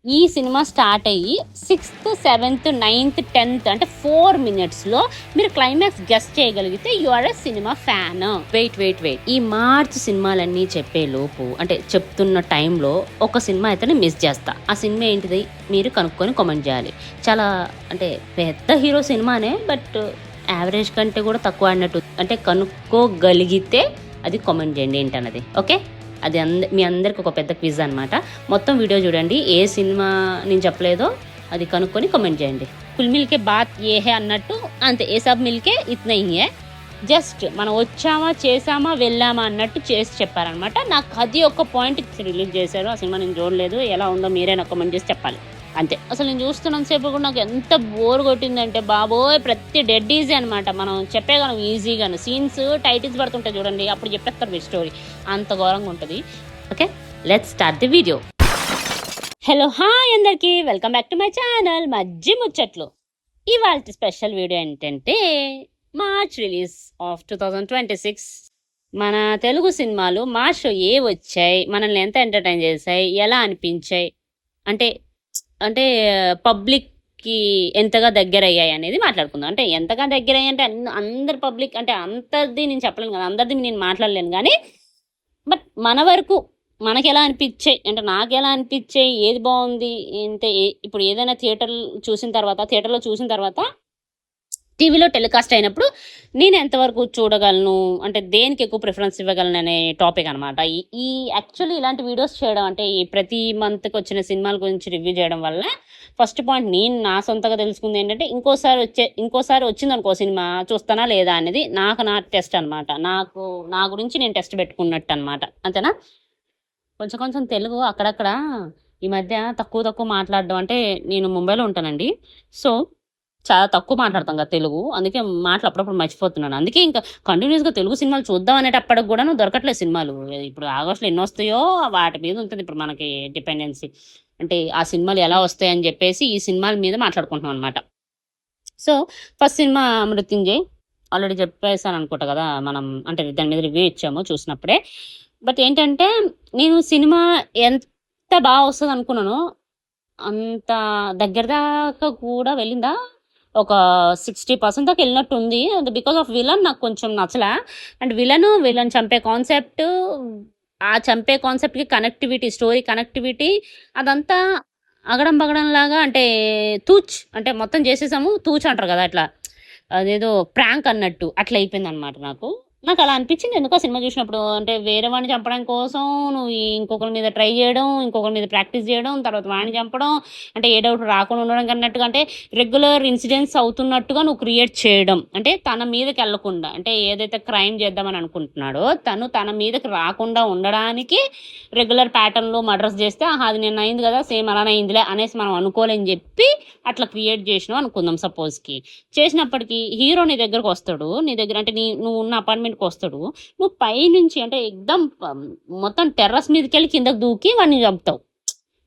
ఈ cinema start అయ్యి 6th, 7th, 9th, 10th అంటే 4 minutesలో మీరు క్లైమాక్స్ గెస్ట్ చేయగలిగితే you are a cinema fan. Wait ఈ మార్చ్ సినిమాలన్నీ చెప్పే లోపు అంటే చెప్తున్న టైంలో ఒక సినిమా అయితే మిస్ చేస్తా. ఆ సినిమా ఏంటిది మీరు కనుక్కొని కామెంట్ చేయాలి. చాలా అంటే పెద్ద హీరో సినిమానే, బట్ యావరేజ్ కంటే కూడా తక్కువ అన్నట్టు. అంటే కనుక్కోగలిగితే అది కామెంట్ చేయండి ఏంటన్నది. ఓకే, అది మీ అందరికి ఒక పెద్ద క్విజ్ అనమాట. మొత్తం వీడియో చూడండి, ఏ సినిమా నేను చెప్పలేదో అది కనుక్కొని కామెంట్ చేయండి. కుల్ మిల్కే బాత్ ఏ హే అన్నట్టు అంతే, ఏ సబ్ మిల్కే ఇతనే హే. జస్ట్ మనం వచ్చామా చేసామా వెళ్ళామా అన్నట్టు చేసి చెప్పారనమాట. నాకు అది ఒక పాయింట్ రిలీజ్ చేశారు. ఆ సినిమా నేను చూడలేదు, ఎలా ఉందో మీరే నాకు కామెంట్ చేసి చెప్పాలి అంతే. అసలు నేను చూస్తున్నంత సేపు కూడా నాకు ఎంత బోర్ కొట్టిందంటే బాబోయ్, ప్రతి డెడ్ ఈజీ అనమాట. మనం చెప్పేగలం ఈజీగాను. సీన్స్ టైటిల్స్ పడుతుంటాయి చూడండి, అప్పుడు చెప్పేస్తారు మీ స్టోరీ, అంత ఘోరంగా ఉంటుంది. Okay, let's start the video. Hello, hi అందరికీ, welcome back to my channel Majji Muchchatlu. ఇవాళ స్పెషల్ వీడియో ఏంటంటే మార్చ్ రిలీజ్ ఆఫ్ 2026. మన తెలుగు సినిమాలు మార్చ్లో ఏ వచ్చాయి, మనల్ని ఎంత ఎంటర్టైన్ చేశాయి, ఎలా అనిపించాయి, అంటే అంటే పబ్లిక్కి ఎంతగా దగ్గర అయ్యాయి అనేది మాట్లాడుకుందాం. అంటే ఎంతగా దగ్గర అయ్యాయి అంటే అందరు పబ్లిక్ అంటే అంతది నేను చెప్పలేను కదా, అందరిది నేను మాట్లాడలేను కానీ, బట్ మన వరకు మనకి ఎలా అనిపించాయి అంటే నాకు ఎలా అనిపించాయి, ఏది బాగుంది అంటే ఇప్పుడు ఏదైనా థియేటర్లో చూసిన తర్వాత టీవీలో టెలికాస్ట్ అయినప్పుడు నేను ఎంతవరకు చూడగలను, అంటే దేనికి ఎక్కువ ప్రిఫరెన్స్ ఇవ్వగలను అనే టాపిక్ అనమాట. ఈ యాక్చువల్లీ ఇలాంటి వీడియోస్ చేయడం అంటే ఈ ప్రతి మంత్కి వచ్చిన సినిమాల గురించి రివ్యూ చేయడం వల్ల ఫస్ట్ పాయింట్ నేను నా సొంతగా తెలుసుకుంది ఏంటంటే ఇంకోసారి వచ్చింది అనుకో సినిమా చూస్తానా లేదా అనేది నా టెస్ట్ అనమాట. నా గురించి నేను టెస్ట్ పెట్టుకున్నట్టు అనమాట, అంతేనా. కొంచెం తెలుగు అక్కడక్కడ ఈ మధ్య తక్కువ మాట్లాడడం, అంటే నేను ముంబైలో ఉంటానండి, సో చాలా తక్కువ మాట్లాడతాం కదా తెలుగు, అందుకే మాటలు అప్పుడప్పుడు మర్చిపోతున్నాను. అందుకే ఇంకా కంటిన్యూస్గా తెలుగు సినిమాలు చూద్దాం అనేటప్పటికి కూడా దొరకట్లేదు సినిమాలు. ఇప్పుడు ఆగస్టులో ఎన్ని వస్తాయో వాటి మీద ఉంటుంది ఇప్పుడు మనకి డిపెండెన్సీ. అంటే ఆ సినిమాలు ఎలా వస్తాయని చెప్పేసి ఈ సినిమాల మీద మాట్లాడుకుంటున్నాం అనమాట. So first cinema Mrutyunjay already చెప్పేసాను అనుకుంటా కదా మనం, అంటే దాని మీద రివ్యూ ఇచ్చాము చూసినప్పుడే. బట్ ఏంటంటే నేను సినిమా ఎంత బాగా వస్తుంది అనుకున్నానో అంత దగ్గర దాకా కూడా వెళ్ళిందా, ఒక 60% దాకా వెళ్ళినట్టు ఉంది. అండ్ బికాస్ ఆఫ్ విలన్ నాకు కొంచెం నచ్చలా. అండ్ విలన్ చంపే కాన్సెప్ట్, ఆ చంపే కాన్సెప్ట్కి కనెక్టివిటీ, స్టోరీ కనెక్టివిటీ అదంతా అగడం బగడం లాగా, అంటే అంటే మొత్తం చేసేసాము తూచ్ అంటారు కదా, అట్లా అదేదో ప్రాంక్ అన్నట్టు అట్లా అయిపోయింది అనమాట. నాకు అలా అనిపించింది ఎందుకో సినిమా చూసినప్పుడు. అంటే వేరే వాడిని చంపడం కోసం నువ్వు ఇంకొకరి మీద ట్రై చేయడం, ఇంకొకరి మీద ప్రాక్టీస్ చేయడం, తర్వాత వాడిని చంపడం, అంటే ఏ డౌట్ రాకుండా ఉండడం అన్నట్టుగా, అంటే రెగ్యులర్ ఇన్సిడెంట్స్ అవుతున్నట్టుగా నువ్వు క్రియేట్ చేయడం, అంటే తన మీదకి వెళ్లకుండా, అంటే ఏదైతే క్రైమ్ చేద్దామని అనుకుంటున్నాడో తన మీదకి రాకుండా ఉండడానికి రెగ్యులర్ ప్యాటర్న్లో మర్డర్స్ చేస్తే అది నేను అయింది కదా సేమ్ అలానే అయిందిలే అనేసి మనం అనుకోలేని చెప్పి అట్లా క్రియేట్ చేసినావు అనుకుందాం. సపోజ్కి చేసినప్పటికీ హీరో నీ దగ్గరకు వస్తాడు, నీ దగ్గర అంటే నువ్వు ఉన్న అపార్ట్మెంట్కి వస్తాడు, నువ్వు పైనుంచి అంటే ఎగ్దమ్ మొత్తం టెర్రస్ మీదకి వెళ్ళి కిందకు దూకి వాడిని చంపుతావు.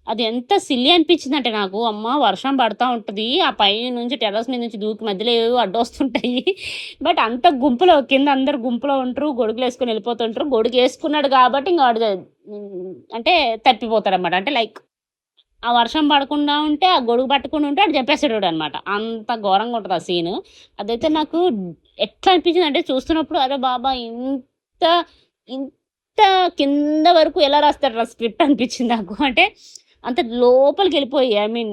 అది ఎంత సిల్లీ అనిపించింది అంటే నాకు, అమ్మ వర్షం పడుతూ ఉంటుంది, ఆ పై నుంచి టెర్రస్ మీద నుంచి దూకి మధ్యలో ఏవో అడ్డొస్తుంటాయి, బట్ అంత గుంపులో కింద అందరు గుంపులో ఉంటారు, గొడుగులు వేసుకుని వెళ్ళిపోతుంటారు. గొడుగు వేసుకున్నాడు కాబట్టి ఇంకా వాడు అంటే తప్పిపోతాడు అనమాట. అంటే లైక్ ఆ వర్షం పడకుండా ఉంటే, ఆ గొడుగు పట్టుకుని ఉంటే అటు చెప్పేసాడు అనమాట. అంత ఘోరంగా ఉంటుంది ఆ సీన్. అదైతే నాకు ఎట్లా అనిపించింది అంటే చూస్తున్నప్పుడు, అరే బాబా ఇంత ఇంత కింద వరకు ఎలా రాస్తాడు స్క్రిప్ట్ అనిపించింది నాకు. అంటే అంత లోపలికి వెళ్ళిపోయి, ఐ మీన్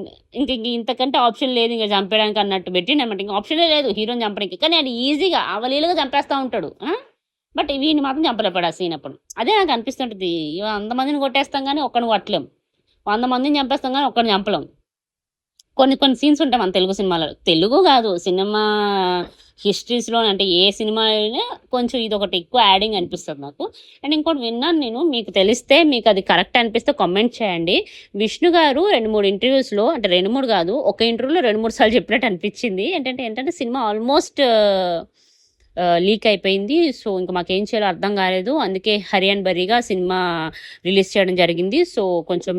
ఇంతకంటే ఆప్షన్ లేదు ఇంకా చంపేయడానికి అన్నట్టు పెట్టిండనమాట. ఇంకా ఆప్షనే లేదు హీరోని చంపడానికి, కానీ అది ఈజీగా అవలీలుగా చంపేస్తూ ఉంటాడు. బట్ వీడిని మాత్రం చంపలేపాడు ఆ సీన్ అప్పుడు. అదే నాకు అనిపిస్తుంటుంది, 100 మందిని కొట్టేస్తాం కానీ ఒక్కడిని కొట్టలేం, 100 మందిని చంపేస్తాం కానీ ఒక్కడిని చంపలేం. కొన్ని సీన్స్ ఉంటాయి మన తెలుగు సినిమాలో, తెలుగు కాదు సినిమా హిస్టరీస్లో, అంటే ఏ సినిమా అయినా కొంచెం ఇది ఒకటి ఎక్కువ యాడింగ్ అనిపిస్తుంది నాకు. అండ్ ఇంకోటి విన్నాను నేను, మీకు తెలిస్తే, మీకు అది కరెక్ట్ అనిపిస్తే కామెంట్ చేయండి. విష్ణు గారు 2-3 ఇంటర్వ్యూస్లో, అంటే 2-3 కాదు, ఒక ఇంటర్వ్యూలో 2-3 సార్లు చెప్పినట్టు అనిపించింది. ఏంటంటే సినిమా ఆల్మోస్ట్ లీక్ అయిపోయింది, సో ఇంకా మాకేం చేయాలో అర్థం కాలేదు, అందుకే హరియన్ బరీగా సినిమా రిలీజ్ చేయడం జరిగింది. సో కొంచెం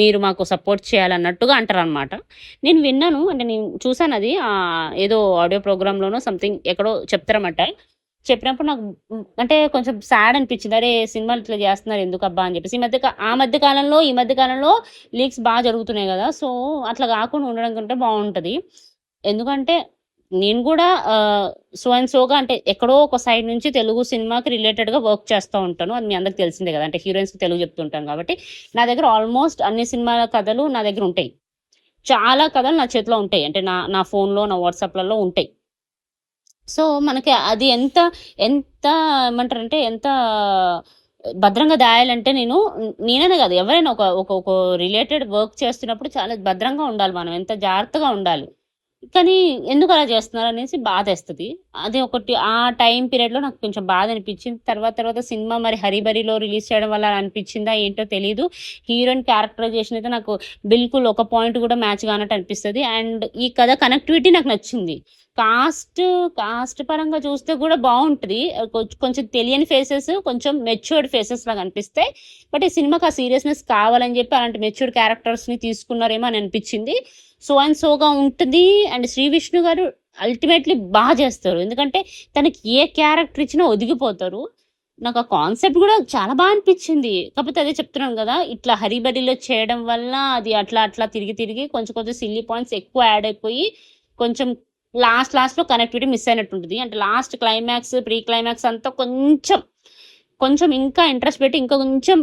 మీరు మాకు సపోర్ట్ చేయాలన్నట్టుగా అంటారు అనమాట. నేను విన్నాను, అంటే నేను చూసాను అది ఏదో ఆడియో ప్రోగ్రాంలోనో సంథింగ్ ఎక్కడో చెప్తారన్నమాట. చెప్పినప్పుడు నాకు అంటే కొంచెం సాడ్ అనిపించింది. అరే! సినిమాలు ఇట్లా చేస్తున్నారు ఎందుకబ్బా అని చెప్పేసి. ఈ మధ్య కాలంలో లీక్స్ జరుగుతున్నాయి గదా! సో, అట్లా గాకుండా ఉండడం కంటే బావుంటది. ఎందుకంటే నేను గూడా సో అండ్ సోగా అంటే ఎక్కడో ఒక సైడ్ నుంచి తెలుగు సినిమాకి రిలేటెడ్‌గా వర్క్ చేస్తా ఉంటాను. అది మీ అందరికి తెలిసిందే గదా! అంటే హీరోయిన్స్‌కి తెలుగు చెప్తుంటాను కాబట్టి, నా దగ్గర ఆల్మోస్ట్ అన్ని సినిమాల కథలు నా దగ్గరుంటాయి. చాలా కథలు నా చేతిలో ఉంటాయి. అంటే నా నా ఫోన్‌లో, నా వాట్సాప్‌లలో ఉంటాయి. సో, మనకి అది ఎంత ఎంత ఏమంటారంటే ఎంత భద్రంగా దాయాలంటే నేననే గాదు ఎవరైనా ఒక ఒక ఒక రిలేటెడ్ వర్క్ చేస్తున్నప్పుడు చాలా భద్రంగా ఉండాలి మనం. ఎంత జాగ్రత్తగా ఉండాలి. కానీ ఎందుకలా చేస్తున్నారనేసి బాధేస్తది. అది ఒకటి ఆ టైమ్ పీరియడ్‌లో నాకు కొంచెం బాధనిపిచ్చింది. తర్వాత సినిమా మరి 'హరీబరీలో' రిలీజ్ చేయడం వల్ల అలా అనిపిచ్చిందా ఏంటో తెలీదు. హీరోయిన్ క్యారెక్టరైజేషన్ అయితే నాకు బిల్కుల్ ఒక పాయింట్ గూడా మ్యాచ్ కానట్టు అనిపిస్తది. అండ్ ఈ కథ కనెక్టివిటీ నాకు నచ్చింది. కాస్ట్, కాస్ట్ పరంగా చూస్తే గూడా బావుంటది. కొంచెం తెలియని ఫేసెస్, కొంచెం మెచ్యూర్డ్ ఫేసెస్ లాగా అనిపిస్తాయి. బట్ ఈ సినిమాకి ఆ సీరియస్‌నెస్ కావాలని జెప్పి అలాంటి మెచ్యూర్డ్ క్యారెక్టర్స్‌ని తీసుకున్నారేమో అని అనిపిచ్చింది. సో అండ్ సోగా ఉంటుంది. అండ్ 'శ్రీ విష్ణు' గారు అల్టిమేట్‌లీ చేస్తారు. ఎందుకంటే తనకి ఏ క్యారెక్టర్ ఇచ్చినా ఒదిగిపోతారు. నాకు ఆ కాన్సెప్ట్ గూడా చాలా అనిపిచ్చింది. కాకపోతే అదే చెప్తున్నాను గదా! ఇట్లా 'హరీబరీలో' చేయడం వల్ల అది అట్లా తిరిగి కొంచెం సిల్లీ పాయింట్స్ ఎక్కువ యాడ్ అయిపోయి కొంచెం లాస్ట్‌లో కనెక్టివిటీ మిస్ అయినట్టుంటది. అంటే లాస్ట్ క్లైమాక్స్, ప్రీ క్లైమాక్స్ అంతా కొంచెం ఇంకా ఇంట్రెస్ట్ పెట్టి ఇంకా కొంచెం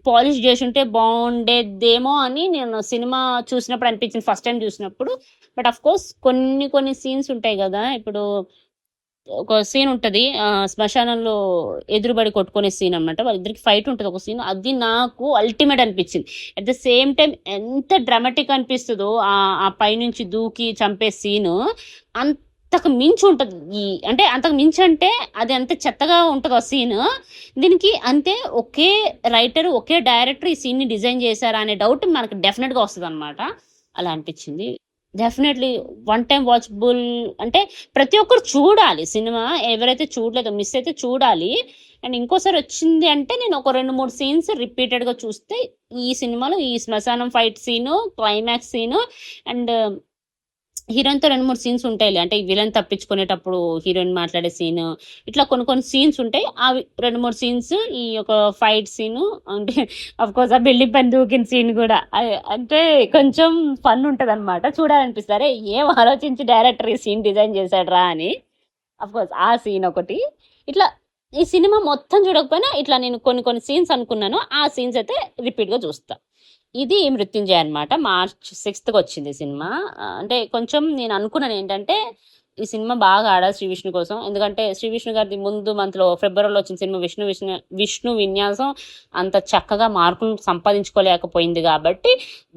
పాలిష్ జేసుంటే బావుండేదేమో అని నేను సినిమా చూసినప్పుడు అనిపించింది ఫస్ట్ టైమ్ చూసినప్పుడు. బట్ ఆఫ్‌కోర్స్ కొన్ని సీన్స్ ఉంటాయి గదా! ఇప్పుడు ఒక సీన్ ఉంటది. శ్మశానంలో ఎదురుబడి కొట్టుకునే సీన్ అన్నమాట. వాళ్ళిద్దరికి ఫైట్ ఉంటది ఒక సీన్. అది నాకు అల్టిమేట్ అనిపించింది. అట్ ద సేమ్ టైమ్ ఎంత డ్రామాటిక్ అనిపిస్తదో ఆ పైనుంచి దూకి చంపే సీను అంతకు మించి ఉంటది. అంటే అంతకు మించి అంటే అది అంత చెత్తగా ఉంటది ఆ సీను. దీనికి అంతే ఒకే రైటర్, ఒకే డైరెక్టర్ ఈ సీన్‌ని డిజైన్ చేశారా అనే డౌట్ మనకు డెఫినిట్‌గా వస్తదన్నమాట. అలా అనిపించింది. డెఫినెట్‌లీ వన్ టైమ్ వాచబుల్ అంటే ప్రతి ఒక్కరు చూడాలి సినిమా. ఎవరైతే చూడలేదో మిస్ అయితే చూడాలి. అండ్ ఇంకోసారి వచ్చింది అంటే నేను ఒక 2, 3 సీన్స్ రిపీటెడ్‌గా చూస్తే ఈ సినిమాలో ఈ శ్మశానం fight scene, climax scene and హీరోయిన్‌తో 2, 3 సీన్స్ ఉంటాయిలే. అంటే విలన్ తప్పించుకునేటప్పుడు హీరోయిన్ మాట్లాడే సీను. ఇట్లా కొన్ని సీన్స్ ఉంటాయి. అవి 2, 3 సీన్స్ ఈ యొక్క ఫైట్ సీను అంటే ఆఫ్‌కోర్స్ ఆ బిల్డింగ్ పైన దూకిన సీన్ గూడా. అంటే కొంచెం ఫన్ ఉంటదనమాట. చూడాలనిపిస్తది. అరే! ఏం ఆలోచించి డైరెక్టర్ ఈ సీన్ డిజైన్ చేశాడురా అని. ఆఫ్‌కోర్స్ ఆ సీన్ ఒకటి. ఇట్లా ఈ సినిమా మొత్తం చూడకపోయినా ఇట్లా నేను కొన్ని సీన్స్ అనుకున్నాను. ఆ సీన్స్ అయితే రిపీట్‌గా చూస్తా. ఇది 'మృత్యుంజయ' అనమాట. మార్చ్ 6థ్‌కొచ్చింది సినిమా. అంటే కొంచెం నేను అనుకున్నానేంటంటే, ఈ సినిమా బాగా ఆడాలి 'శ్రీ విష్ణు' కోసం. ఎందుకంటే 'శ్రీ విష్ణు' గారిది ముందు మంత్‌లో ఫిబ్రవరిలో వచ్చిన సినిమా 'విష్ణు విన్యాసం' అంత చక్కగా మార్కులు సంపాదించుకోలేకపోయింది గాబట్టి,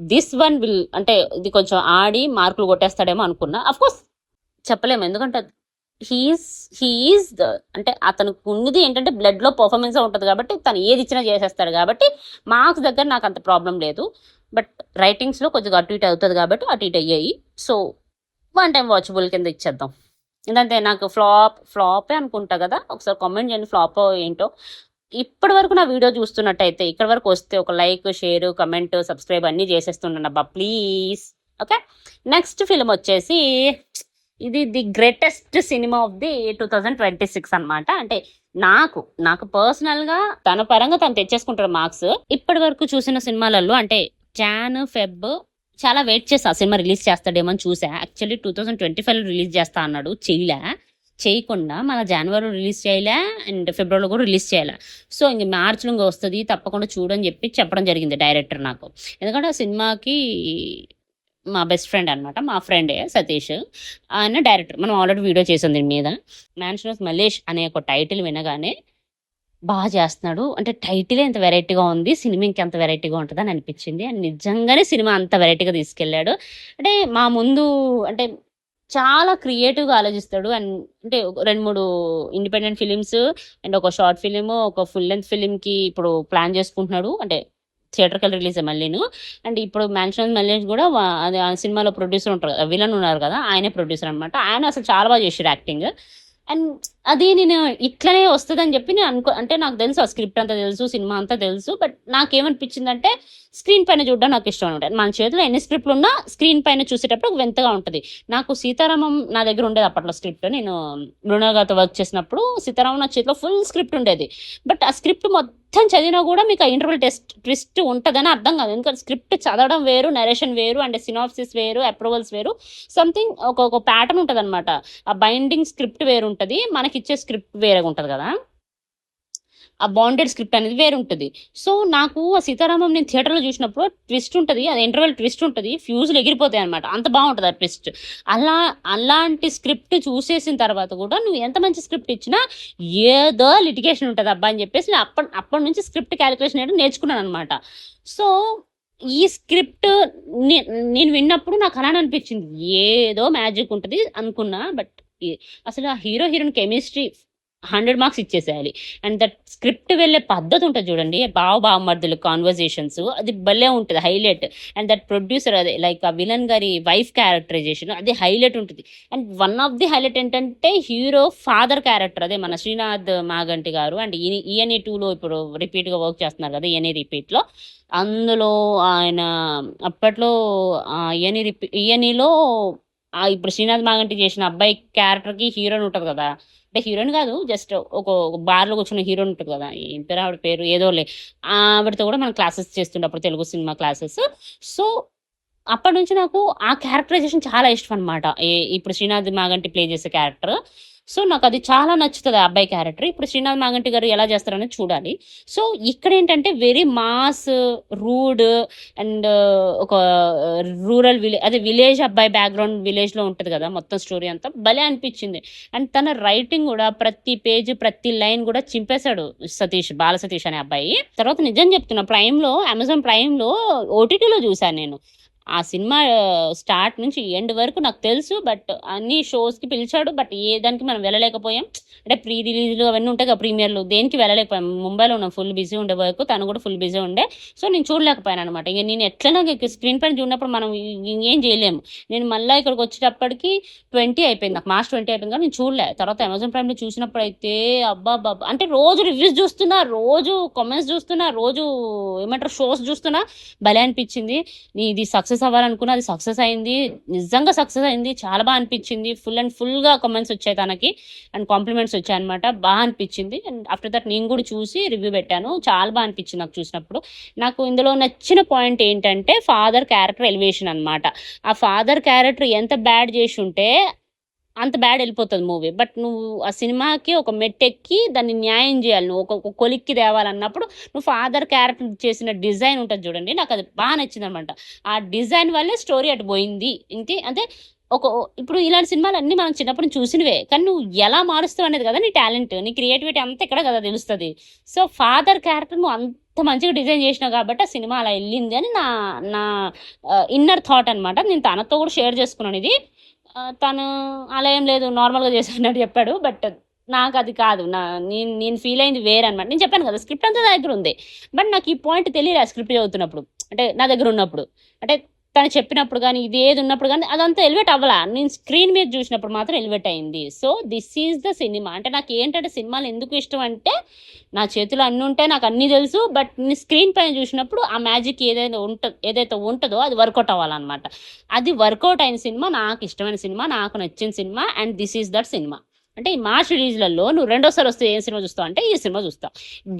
దిస్ వన్ విల్ అంటే ఇది కొంచెం ఆడి మార్కులు కొట్టేస్తాడేమో అనుకున్నా. ఆఫ్‌కోర్స్ చెప్పలేము. ఎందుకంటే హీ ఈజ్ అంటే అతనికి ఉన్నది ఏంటంటే బ్లడ్‌లో పెర్ఫార్మెన్సే ఉంటది కాబట్టి తను ఏది ఇచ్చినా చేసేస్తాడు కాబట్టి మార్క్స్ దగ్గర నాకు అంత ప్రాబ్లమ్ లేదు. బట్ రైటింగ్స్‌లో కొద్దిగా అటు ఇటు అవుతది కాబట్టి అటు ఇటు అయ్యాయి. సో, వన్ టైమ్ వాచబుల్ కింద ఇచ్చేద్దాం. ఎందుకంటే నాకు ఫ్లాపే అనుకుంటా గదా! ఒకసారి కామెంట్ చేయండి ఫ్లాపో ఏంటో. ఇప్పటి వరకు నా వీడియో చూస్తున్నట్టయితే ఇక్కడి వరకు వస్తే ఒక లైక్, షేర్, కమెంట్, సబ్స్క్రైబ్ అన్నీ చేసేస్తుండండబ్బా ప్లీజ్. ఓకే. నెక్స్ట్ ఫిల్మ్ వచ్చేసి ఇది the greatest cinema of the 2026 అనమాట. అంటే నాకు పర్సనల్‌గా తన పరంగా తను తెచ్చేసుకుంటాడు మార్క్స్. ఇప్పటి వరకు చూసిన సినిమాలలో అంటే జాన్, ఫెబ్ చాలా వెయిట్ చేశా ఆ సినిమా రిలీజ్ చేస్తాడేమో అని చూసా. యాక్చువల్లీ 2025లో రిలీజ్ చేస్తా అన్నాడు. చేయకుండా మన జనవరిలో రిలీజ్ చేయలే అండ్ ఫిబ్రవరిలో కూడా రిలీజ్ చేయలే. సో ఇంక మార్చ్‌లో ఇంక వస్తది తప్పకుండా చూడని చెప్పడం జరిగింది డైరెక్టర్ నాకు. ఎందుకంటే ఆ సినిమాకి మా బెస్ట్ ఫ్రెండ్ అనమాట. మా ఫ్రెండే సతీష్. ఆయన డైరెక్టర్. మనం ఆల్రెడీ వీడియో చేసాం దీని మీద. 'మ్యాన్షన్ ఆఫ్ మల్లేష్' అనే ఒక టైటిల్ వినగానే చేస్తున్నాడు. అంటే టైటిలే ఇంత వెరైటీగా ఉంది. సినిమా ఇంకెంత వెరైటీగా ఉంటదని అనిపించింది. అండ్ నిజంగానే సినిమా అంత వెరైటీగా తీసుకెళ్ళాడు. అంటే మా ముందు అంటే చాలా క్రియేటివ్‌గా ఆలోచిస్తాడు. అండ్ అంటే 2, 3 ఇండిపెండెంట్ ఫిలిమ్స్ అండ్ ఒక షార్ట్ ఫిల్మ్, ఒక ఫుల్ లెంగ్త్ ఫిల్మ్‌కి ఇప్పుడు ప్లాన్ చేసుకుంటున్నాడు. అంటే థియేటర్‌కెళ్ళి రిలీజే మళ్ళీను. అండ్ ఇప్పుడు 'మ్యాన్షన్ ఆఫ్ మల్లేష్' కూడా అది ఆ సినిమాలో ప్రొడ్యూసర్ ఉంటారు. విలన్ ఉన్నారు కదా! ఆయనే ప్రొడ్యూసర్ అనమాట. ఆయన అసలు చాలా చేసిర్రు యాక్టింగ్. అండ్ అది నేను ఇట్లనే వస్తదని చెప్పి నేను అంటే నాకు తెలుసు ఆ స్క్రిప్ట్ అంతా తెలుసు, సినిమా అంతా తెలుసు. బట్ నాకేమనిపించిందంటే స్క్రీన్ పైన చూడడం నాకు ఇష్టం అనమాట. మన చేతిలో ఎన్ని స్క్రిప్ట్లు ఉన్నా స్క్రీన్ పైన చూసేటప్పుడు ఒక వింతగా ఉంటది. నాకు 'సీతారామం' నా దగ్గర ఉండేది అప్పట్లో స్క్రిప్ట్. నేను మృణాల్ గారితో వర్క్ చేసినప్పుడు 'సీతారామం' నా చేతిలో ఫుల్ స్క్రిప్ట్ ఉండేది. బట్ ఆ స్క్రిప్ట్ మొత్తం చదివినా కూడా మీకు ఆ ఇంటర్వల్ ట్విస్ట్ ఉంటదని అర్థం కాదు. ఎందుకంటే స్క్రిప్ట్ చదవడం వేరు, నరేషన్ వేరు, అండ్ సినాప్సిస్ వేరు, అప్రూవల్స్ వేరు, సంథింగ్ ఒక ప్యాటర్న్ ఉంటదనమాట. ఆ బైండింగ్ స్క్రిప్ట్ వేరుంటది, మనకిచ్చే స్క్రిప్ట్ వేరేగా ఉంటది కదా. ఆ బాండెడ్ స్క్రిప్ట్ అనేది వేరుంటది. సో నాకు ఆ 'సీతారామం' నేను థియేటర్లో చూసినప్పుడు ట్విస్ట్ ఉంటది, అది ఇంటర్వెల్ ట్విస్ట్ ఉంటది, ఫ్యూజులు ఎగిరిపోతాయి అనమాట. అంత బాగుంటది ఆ ట్విస్ట్. అలాంటి స్క్రిప్ట్ చూసేసిన తర్వాత కూడా నువ్వు ఎంత మంచి స్క్రిప్ట్ ఇచ్చినా ఏదో లిటిగేషన్ ఉంటది అబ్బా అని చెప్పేసి నేను అప్పటి నుంచి స్క్రిప్ట్ క్యాలిక్యులేషన్ అనేది నేర్చుకున్నాను అనమాట. సో ఈ స్క్రిప్ట్ నేను విన్నప్పుడు నాకు అలానే అనిపించింది, ఏదో మ్యాజిక్ ఉంటది అనుకున్నా. బట్ అసలు ఆ హీరో హీరోయిన్ కెమిస్ట్రీ 100 మార్క్స్ ఇచ్చేసేయాలి. అండ్ దట్ స్క్రిప్ట్ వెళ్ళే పద్ధతి ఉంటుంది చూడండి, బావమర్దులు కాన్వర్జేషన్స్, అది భలే ఉంటుంది, హైలైట్. అండ్ దట్ ప్రొడ్యూసర్, అదే లైక్ ఆ విలన్ గారి వైఫ్ క్యారెక్టరైజేషన్, అది హైలైట్ ఉంటుంది. And one of the highlight ఏంటంటే హీరో ఫాదర్ క్యారెక్టర్, అదే మన శ్రీనాథ్ మాగంటి గారు. అండ్ ఈఎన్ఈ 2లో ఇప్పుడు రిపీట్గా వర్క్ చేస్తున్నారు కదా, ఈఎన్ఈ రిపీట్లో. అందులో ఆయన అప్పట్లో ఈఎన్ఈలో ఇప్పుడు శ్రీనాథ్ మాగంటి చేసిన అబ్బాయి క్యారెక్టర్కి హీరోయిన్ ఉంటుంది కదా, అంటే హీరోయిన్ కాదు, జస్ట్ ఒక బార్లో కూర్చున్న హీరోయిన్ ఉంటుంది కదా, ఏం పేరు ఆవిడ పేరు, ఏదోలే. ఆవిడతో కూడా మనం క్లాసెస్ చేస్తుండే అప్పుడు, తెలుగు సినిమా క్లాసెస్. సో అప్పటి నుంచి నాకు ఆ క్యారెక్టరైజేషన్ చాలా ఇష్టం అనమాట, ఇప్పుడు శ్రీనాథ్ మాగంటి ప్లే చేసే క్యారెక్టర్. సో నాకు అది చాలా నచ్చుతుంది ఆ అబ్బాయి క్యారెక్టర్. ఇప్పుడు శ్రీనాథ్ మాగంటి గారు ఎలా చేస్తారనేది చూడాలి. సో ఇక్కడ ఏంటంటే వెరీ మాస్, రూడ్, అండ్ ఒక రూరల్ విలేజ్, అదే విలేజ్ అబ్బాయి బ్యాక్గ్రౌండ్, విలేజ్లో ఉంటుంది కదా మొత్తం స్టోరీ అంతా, భలే అనిపించింది. అండ్ తన రైటింగ్ కూడా ప్రతి పేజ్, ప్రతి లైన్ కూడా చింపేశాడు బాల సతీష్ అనే అబ్బాయి. తర్వాత నిజం చెప్తున్నా, ప్రైమ్లో, అమెజాన్ ప్రైమ్లో ఓటీటీలో చూశాను నేను ఆ సినిమా. స్టార్ట్ నుంచి ఎండ్ వరకు నాకు తెలుసు. బట్ అన్ని షోస్కి పిలిచాడు, బట్ ఏ దానికి మనం వెళ్ళలేకపోయాం. అంటే ప్రీ రిలీజ్లు అవన్నీ ఉంటాయి కదా, ప్రీమియర్లు, దేనికి వెళ్ళలేకపోయాం. ముంబైలో ఉన్నాం, ఫుల్ బిజీ ఉండే వర్క్, తను కూడా ఫుల్ బిజీ ఉండే. సో నేను చూడలేకపోయాను అనమాట. ఇక నేను ఎట్లైనా స్క్రీన్ పైన చూడనప్పుడు మనం ఏం చేయలేము. నేను మళ్ళీ ఇక్కడికి వచ్చేటప్పటికి 20 అయిపోయింది, నాకు మార్చ్ 20 అయిపోయింది, కానీ నేను చూడలే. తర్వాత అమెజాన్ ప్రైమ్లో చూసినప్పుడు అయితే అబ్బా బాబా, అంటే రోజు రివ్యూస్ చూస్తున్నా, రోజు కామెంట్స్ చూస్తున్నా, రోజు ఏమంటారు షోస్ చూస్తున్నా, భలే అనిపించింది. ఇది సక్సెస్ అవ్వాలనుకున్నా, అది సక్సెస్ అయింది, నిజంగా సక్సెస్ అయింది, చాలా బాగా అనిపించింది. ఫుల్గా కామెంట్స్ వచ్చాయి తనకి, అండ్ కాంప్లిమెంట్స్ వచ్చాయి అనమాట, బాగా అనిపించింది. అండ్ ఆఫ్టర్ దట్ నేను కూడా చూసి రివ్యూ పెట్టాను, చాలా బాగా అనిపించింది నాకు చూసినప్పుడు. నాకు ఇందులో నచ్చిన పాయింట్ ఏంటంటే ఫాదర్ క్యారెక్టర్ ఎలివేషన్ అనమాట. ఆ ఫాదర్ క్యారెక్టర్ ఎంత బ్యాడ్ చేసి ఉంటే అంత బ్యాడ్ వెళ్ళిపోతుంది మూవీ. బట్ నువ్వు ఆ సినిమాకి ఒక మెట్టెక్కి దాన్ని న్యాయం చేయాలి, నువ్వు ఒక కొలిక్కి తేవాలన్నప్పుడు నువ్వు ఫాదర్ క్యారెక్టర్ చేసిన డిజైన్ ఉంటుంది చూడండి, నాకు అది బాగా నచ్చింది అనమాట. ఆ డిజైన్ వల్లే స్టోరీ అటు పోయింది. ఇంకే అంటే ఇప్పుడు ఇలాంటి సినిమాలు అన్నీ మనం చిన్నప్పుడు చూసినవే, కానీ నువ్వు ఎలా మారుస్తావు అనేది కదా నీ టాలెంట్, నీ క్రియేటివిటీ అంతా ఇక్కడ కదా తెలుస్తుంది. సో ఫాదర్ క్యారెక్టర్ నువ్వు అంత మంచిగా డిజైన్ చేసినావు కాబట్టి ఆ సినిమా అలా వెళ్ళింది అని నా నా ఇన్నర్ థాట్ అనమాట. నేను తనతో కూడా షేర్ చేసుకున్నాను ఇది. తను అలా ఏం లేదు, నార్మల్గా చేసినట్టు చెప్పాడు. బట్ నాకు అది కాదు, నేను ఫీల్ అయింది వేరే అనమాట. నేను చెప్పాను కదా స్క్రిప్ట్ అంతా దగ్గర ఉంది, బట్ నాకు ఈ పాయింట్ తెలియదు ఆ స్క్రిప్ట్ చదువుతున్నప్పుడు, అంటే నా దగ్గర ఉన్నప్పుడు, అంటే తను చెప్పినప్పుడు కానీ, ఇది ఏది ఉన్నప్పుడు కానీ అదంతా ఎలివేట్ అవ్వాలా. నేను స్క్రీన్ మీద చూసినప్పుడు మాత్రం ఎలివేట్ అయింది. So this is the cinema. అంటే నాకు ఏంటంటే సినిమాలు ఎందుకు ఇష్టం అంటే, నా చేతిలో అన్నీ ఉంటాయి, నాకు అన్నీ తెలుసు, బట్ నేను స్క్రీన్ పైన చూసినప్పుడు ఆ మ్యాజిక్ ఏదైతే ఉంటుందో అది వర్కౌట్ అవ్వాలన్నమాట. అది వర్కౌట్ అయిన సినిమా, నాకు ఇష్టమైన సినిమా, నాకు నచ్చిన cinema, and this is that cinema. అంటే ఈ మార్చ్ రిలీజ్లలో నువ్వు రెండోసారి వస్తే ఏ సినిమా చూస్తావు అంటే ఈ సినిమా చూస్తా.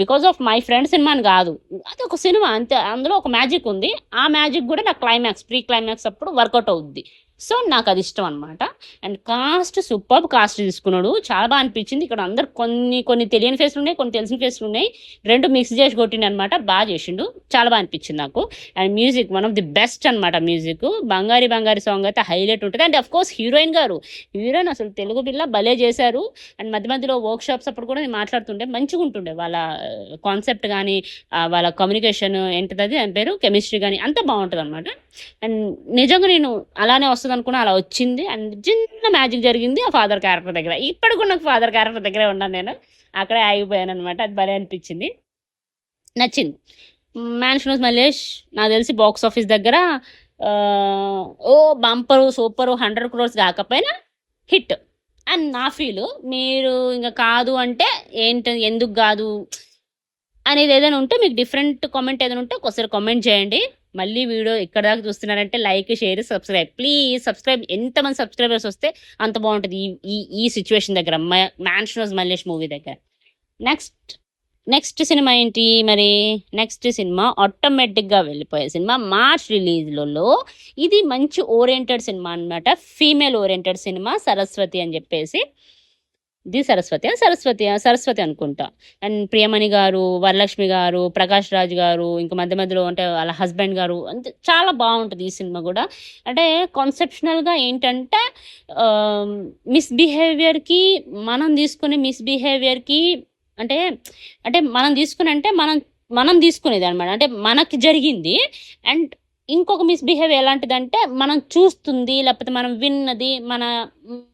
Because of my friend cinema అని కాదు, అది ఒక సినిమా అంతే, అందులో ఒక మ్యాజిక్ ఉంది. ఆ మ్యాజిక్ కూడా నాకు ప్రీ క్లైమాక్స్ అప్పుడు వర్కౌట్ అవుద్ది. సో నాకు అది ఇష్టం అనమాట. అండ్ కాస్ట్ సూపర్ కాస్ట్ తీసుకున్నాడు, చాలా బాగా అనిపించింది. ఇక్కడ అందరు కొన్ని తెలియని ఫేస్లు ఉన్నాయి, కొన్ని తెలిసిన ఫేస్లు ఉన్నాయి, రెండు మిక్స్ చేసి కొట్టిండు అనమాట, బాగా చేసిండు, చాలా బాగా అనిపించింది నాకు. And music one of the best అనమాట. మ్యూజిక్ బంగారి సాంగ్ అయితే హైలైట్ ఉంటుంది. అండ్ అఫ్ కోర్స్ హీరోయిన్ అసలు తెలుగు పిల్ల భలే చేశారు. అండ్ మధ్య మధ్యలో వర్క్ షాప్స్ అప్పుడు కూడా నేను మాట్లాడుతుండే, మంచిగా ఉంటుండే వాళ్ళ కాన్సెప్ట్ కానీ, వాళ్ళ కమ్యూనికేషన్ ఏంటిది, అది దాని పేరు కెమిస్ట్రీ కానీ, అంతా బాగుంటుంది అనమాట. అండ్ నిజంగా నేను అలానే వస్తుంది అనుకున్నా, అలా వచ్చింది. అండ్ చిన్న మ్యాజిక్ జరిగింది ఆ ఫాదర్ క్యారెక్టర్ దగ్గర. ఇప్పటికి కూడా నాకు ఫాదర్ క్యారెక్టర్ దగ్గరే ఉన్నాను, నేను అక్కడే ఆగిపోయాను అనమాట. అది భలే అనిపించింది, నచ్చింది. మ్యాన్షన్ హౌస్ మల్లేష్ నాకు తెలిసి బాక్స్ ఆఫీస్ దగ్గర ఓ బంపరు సూపరు 100 crores కాకపోయినా హిట్ అని నా ఫీల్. మీరు ఇంకా కాదు అంటే ఏంటి, ఎందుకు కాదు అనేది ఏదైనా ఉంటే, మీకు డిఫరెంట్ కామెంట్ ఏదైనా ఉంటే ఒకసారి కామెంట్ చేయండి. మళ్ళీ వీడియో ఇక్కడ దాకా చూస్తున్నారంటే like, share, subscribe. Please subscribe. ఎంతమంది సబ్స్క్రైబర్స్ వస్తే అంత బాగుంటుంది ఈ ఈ ఈ సిచ్యువేషన్ దగ్గర, మ్యాన్షనోస్ మల్లేష్ మూవీ దగ్గర. నెక్స్ట్ నెక్స్ట్ సినిమా ఏంటి మరి? నెక్స్ట్ సినిమా ఆటోమేటిక్గా వెళ్ళిపోయే సినిమా మార్చ్ రిలీజ్లలో. ఇది మంచి ఓరియంటెడ్ సినిమా అనమాట, ఫీమేల్ ఓరియంటెడ్ సినిమా, సరస్వతి అని చెప్పేసి. ఇది సరస్వతి అనుకుంటా. అండ్ ప్రియమణి గారు, వరలక్ష్మి గారు, ప్రకాష్ రాజ్ గారు, ఇంకా మధ్య మధ్యలో అంటే వాళ్ళ హస్బెండ్ గారు, అంటే చాలా బాగుంటుంది ఈ సినిమా కూడా. అంటే కాన్సెప్షనల్గా ఏంటంటే మిస్బిహేవియర్కి, మనం తీసుకునే మిస్బిహేవియర్కి అంటే అంటే మనం తీసుకుని అంటే మనం తీసుకునేది అనమాట. అంటే మనకి జరిగింది. అండ్ ఇంకొక మిస్బిహేవ్ ఎలాంటిదంటే మనం చూస్తుంది, లేకపోతే మనం విన్నది,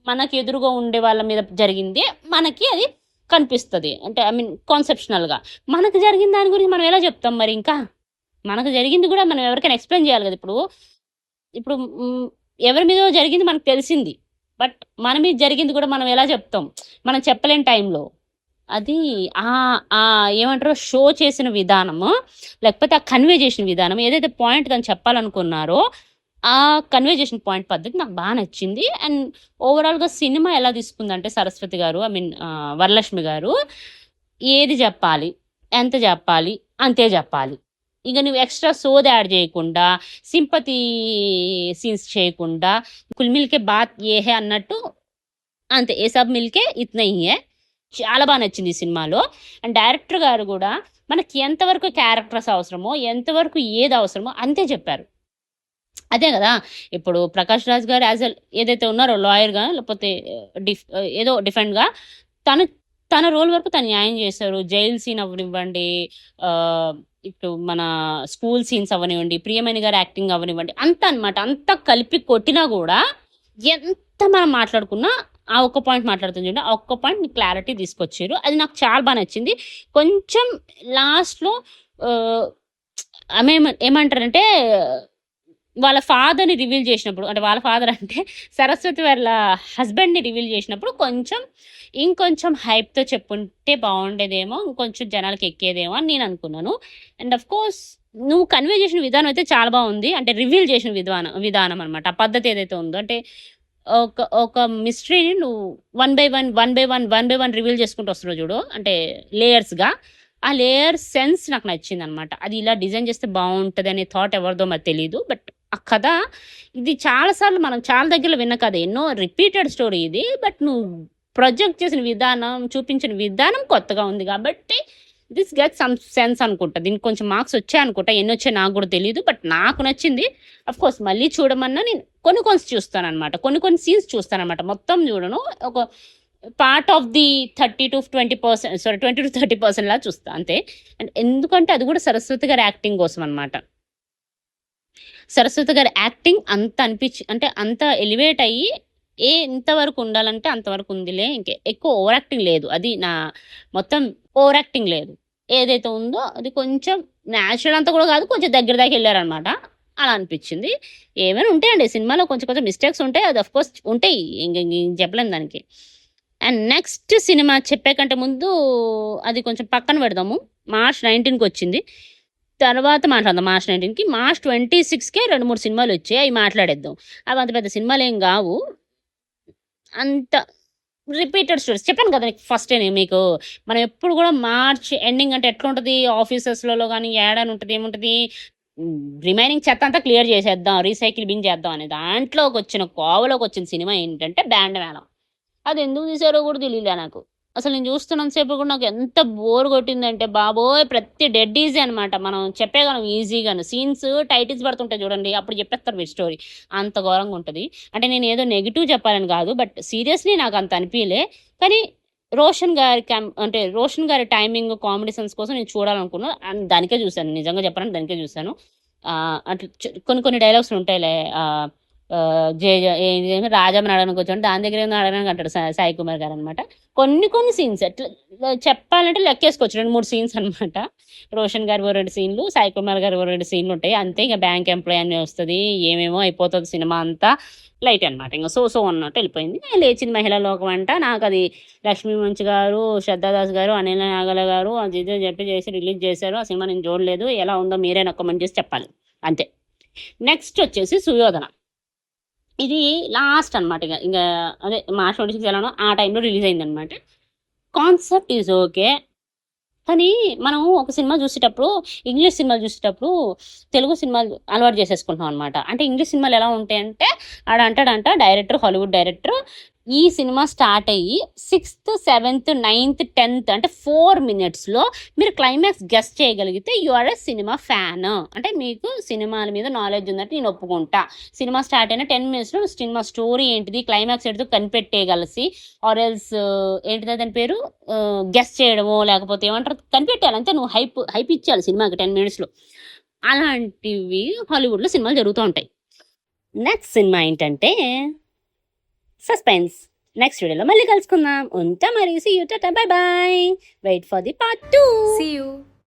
మనకి ఎదురుగా ఉండే వాళ్ళ మీద జరిగింది, మనకి అది కనిపిస్తుంది. అంటే ఐ మీన్ కాన్సెప్షనల్గా మనకు జరిగిన దాని గురించి మనం ఎలా చెప్తాం మరి? ఇంకా మనకు జరిగింది కూడా మనం ఎవరికైనా ఎక్స్ప్లెయిన్ చేయాలి కదా. ఇప్పుడు ఇప్పుడు ఎవరి మీద జరిగింది మనకు తెలిసింది, బట్ మన మీద జరిగింది కూడా మనం ఎలా చెప్తాం? మనం చెప్పలేని టైంలో. అది ఏమంటారో షో చేసిన విధానము, లేకపోతే ఆ కన్వే చేసిన విధానం, ఏదైతే పాయింట్ తను చెప్పాలనుకున్నారో ఆ కన్వే చేసిన పాయింట్ పద్ధతి నాకు బాగా నచ్చింది. అండ్ ఓవరాల్గా సినిమా ఎలా తీసుకుందంటే సరస్వతి గారు, ఐ మీన్ వరలక్ష్మి గారు, ఏది చెప్పాలి, ఎంత చెప్పాలి, అంతే చెప్పాలి. ఇక నువ్వు ఎక్స్ట్రా సోది యాడ్ చేయకుండా, సింపతి సీన్స్ చేయకుండా, కుల్ మిల్కే బాత్ ఏ హే అన్నట్టు, అంతే, ఏ సబ్ మిల్కే ఇత్నా హీ హే. చాలా బాగా నచ్చింది ఈ సినిమాలో. అండ్ డైరెక్టర్ గారు కూడా మనకి ఎంతవరకు క్యారెక్టర్స్ అవసరమో, ఎంతవరకు ఏది అవసరమో అంతే చెప్పారు. అదే కదా, ఇప్పుడు ప్రకాష్ రాజ్ గారు ఏదైతే ఉన్నారో లాయర్గా, లేకపోతే ఏదో డిఫరెంట్గా తన రోల్ వరకు తను న్యాయం చేశారు. జైల్ సీన్ అవనివ్వండి, ఇప్పుడు మన స్కూల్ సీన్స్ అవనివ్వండి, ప్రియమణి గారు యాక్టింగ్ అవనివ్వండి, అంత అనమాట. అంతా కలిపి కొట్టినా కూడా ఎంత మనం మాట్లాడుకున్నా ఆ ఒక్క పాయింట్ మాట్లాడుతుంది చూడండి, ఆ ఒక్క పాయింట్ క్లారిటీ తీసుకొచ్చారు. అది నాకు చాలా బాగా నచ్చింది. కొంచెం లాస్ట్లో ఆమె ఏమంటారంటే వాళ్ళ ఫాదర్ని రివీల్ చేసినప్పుడు, అంటే వాళ్ళ ఫాదర్ అంటే సరస్వతి వాళ్ళ హస్బెండ్ని రివీల్ చేసినప్పుడు ఇంకొంచెం హైప్తో చెప్పుంటే బాగుండేదేమో, ఇంకొంచెం జనాలకి ఎక్కేదేమో అని నేను అనుకున్నాను. అండ్ అఫ్ కోర్స్ నువ్వు కన్వే చేసిన విధానం అయితే చాలా బాగుంది. అంటే రివీల్ చేసిన విధానం అనమాట, ఆ పద్ధతి ఏదైతే ఉందో. అంటే ఒక మిస్టరీని నువ్వు వన్ బై వన్ రివీల్ చేసుకుంటూ వస్తున్నావు చూడు, అంటే లేయర్స్గా. ఆ లేయర్ సెన్స్ నాకు నచ్చింది అనమాట. అది ఇలా డిజైన్ చేస్తే బాగుంటుంది అనే థాట్ ఎవరిదో మరి తెలియదు. బట్ ఆ కథ ఇది చాలాసార్లు మనం చాలా దగ్గరలో విన్న కథ, ఎన్నో రిపీటెడ్ స్టోరీ ఇది. బట్ నువ్వు ప్రొజెక్ట్ చేసిన విధానం, చూపించిన విధానం కొత్తగా ఉంది కాబట్టి దిస్ గెట్ సమ్ సెన్స్ అనుకుంటా. దీనికి కొంచెం మార్క్స్ వచ్చాయి అనుకుంటా, ఎన్ని వచ్చాయి నాకు కూడా తెలియదు. బట్ నాకు నచ్చింది. అఫ్ కోర్స్ మళ్ళీ చూడమన్నా నేను కొన్ని చూస్తాను అనమాట, కొన్ని సీన్స్ చూస్తాను అనమాట, మొత్తం చూడను. ఒక పార్ట్ ఆఫ్ ది 20-30% లా చూస్తా అంతే. అండ్ ఎందుకంటే అది కూడా సరస్వతి గారి యాక్టింగ్ కోసం అనమాట. సరస్వతి గారి యాక్టింగ్ అంత అంటే అంత ఎలివేట్ అయ్యి ఎంతవరకు ఉండాలంటే అంతవరకు ఉందిలే, ఇంకే ఎక్కువ ఓవర్ యాక్టింగ్ లేదు. అది నా మొత్తం ఓవర్ యాక్టింగ్ లేదు. ఏదైతే ఉందో అది కొంచెం న్యాచురల్ అంతా కూడా కాదు, కొంచెం దగ్గర దాకా వెళ్ళారనమాట. అలా అనిపించింది. ఏమైనా ఉంటాయండి సినిమాలో, కొంచెం మిస్టేక్స్ ఉంటాయి, అది అఫ్కోర్స్ ఉంటాయి, ఇంక చెప్పలేము దానికి. అండ్ నెక్స్ట్ సినిమా చెప్పే కంటే ముందు అది కొంచెం పక్కన పెడదాము. మార్చ్ 19కి వచ్చింది, తర్వాత మాట్లాడదాం. మార్చ్ 19కి. మార్చ్ 26కే 2-3 సినిమాలు వచ్చాయి, అవి మాట్లాడేద్దాం. అవి అంత పెద్ద సినిమాలు ఏం కావు, అంత రిపీటెడ్ స్టోరీస్. చెప్పాను కదా ఫస్ట్ మీకు, మనం ఎప్పుడు కూడా మార్చ్ ఎండింగ్ అంటే ఎట్లా ఉంటుంది, ఆఫీసెస్లలో కానీ ఏడాని ఉంటుంది, ఏముంటుంది, రిమైనింగ్ చెత్త అంతా క్లియర్ చేసేద్దాం, రీసైకిల్ బిన్ చేద్దాం అనే దాంట్లోకి వచ్చిన కోవలోకి వచ్చిన సినిమా ఏంటంటే బ్యాండ్ మేళం. అది ఎందుకు తీసారో కూడా తెలియలే నాకు. అసలు నేను చూస్తున్నంతసేపు కూడా నాకు ఎంత బోర్ కొట్టిందంటే బాబోయ్, ప్రతి డెడ్ ఈజీ అనమాట. మనం చెప్పేగలం ఈజీగాను, సీన్స్ టైటిల్స్ పడుతుంటాయి చూడండి, అప్పుడు చెప్పేస్తారు మీరు స్టోరీ, అంత ఘోరంగా ఉంటుంది. అంటే నేను ఏదో నెగిటివ్ చెప్పాలని కాదు, బట్ సీరియస్లీ నాకు అంత అనిపించలే. కానీ రోషన్ గారి టైమింగ్, కామెడీ సెన్స్ కోసం నేను చూడాలనుకున్నాను, అండ్ దానికే చూశాను. నిజంగా చెప్పాలంటే దానికే చూశాను. అట్లా కొన్ని డైలాగ్స్ ఉంటాయిలే, ఏమి రాజమ్మని అడగడానికి వచ్చాడు, దాని దగ్గర ఏమో అడగడానికి అంటాడు సాయి కుమార్ గారు అనమాట. కొన్ని సీన్స్ ఎట్లా చెప్పాలంటే లెక్కేసుకోవచ్చు, 2-3 సీన్స్ అనమాట. రోషన్ గారు 2 సీన్లు, సాయి కుమార్ గారు 2 సీన్లు ఉంటాయి అంతే. ఇక బ్యాంక్ ఎంప్లాయ్ అని వస్తుంది, ఏమేమో అయిపోతుంది సినిమా అంతా లైట్ అనమాట. ఇంకా సో అన్నట్టు వెళ్ళిపోయింది. నేను లేచింది మహిళా లోకం అంట. నాకు అది లక్ష్మీ మంచు గారు, శ్రద్ధాదాస్ గారు, అనిల్ నాగల గారు అది ఇది చెప్పి చేసి రిలీజ్ చేశారు. ఆ సినిమా నేను చూడలేదు, ఎలా ఉందో మీరే నాకు కమెంట్ చేసి చెప్పాలి అంతే. నెక్స్ట్ వచ్చేసి సుయోధన. ఇది లాస్ట్ అనమాట. ఇంకా అదే మార్చ్ 26 ఎలానో ఆ టైంలో రిలీజ్ అయింది అనమాట. కాన్సెప్ట్ ఈజ్ ఓకే, కానీ మనం ఒక సినిమా చూసేటప్పుడు, ఇంగ్లీష్ సినిమాలు చూసేటప్పుడు తెలుగు సినిమాలు అలవాటు చేసేసుకుంటాం అనమాట. అంటే ఇంగ్లీష్ సినిమాలు ఎలా ఉంటాయంటే అంటాడంట డైరెక్టర్, హాలీవుడ్ డైరెక్టర్, ఈ సినిమా స్టార్ట్ అయ్యి 6th, 7th, 9th, 10th అంటే 4 minutesలో మీరు క్లైమాక్స్ గెస్ చేయగలిగితే you are a cinema fan. అంటే మీకు సినిమాల మీద నాలెడ్జ్ ఉందంటే నేను ఒప్పుకుంటా. సినిమా స్టార్ట్ అయిన 10 minutesలో సినిమా స్టోరీ ఏంటిది, క్లైమాక్స్ ఏంటిదో కనిపెట్టేయగలిసి, ఆర్ ఎల్స్ ఏంటిదో దాని పేరు గెస్ చేయడమో లేకపోతే ఏమంటారు కనిపెట్టాలి అంతే. నువ్వు హైప్ ఇచ్చేయాలి సినిమాకి 10 minutesలో. అలాంటివి హాలీవుడ్లో సినిమాలు జరుగుతూ ఉంటాయి. నెక్స్ట్ సినిమా ఏంటంటే సస్పెన్స్. నెక్స్ట్ వీడియోలో మళ్ళీ కలుసుకుందాం. ఉంటా మరి. సీ యూ, టాటా, bye bye. Wait for the part 2. See you.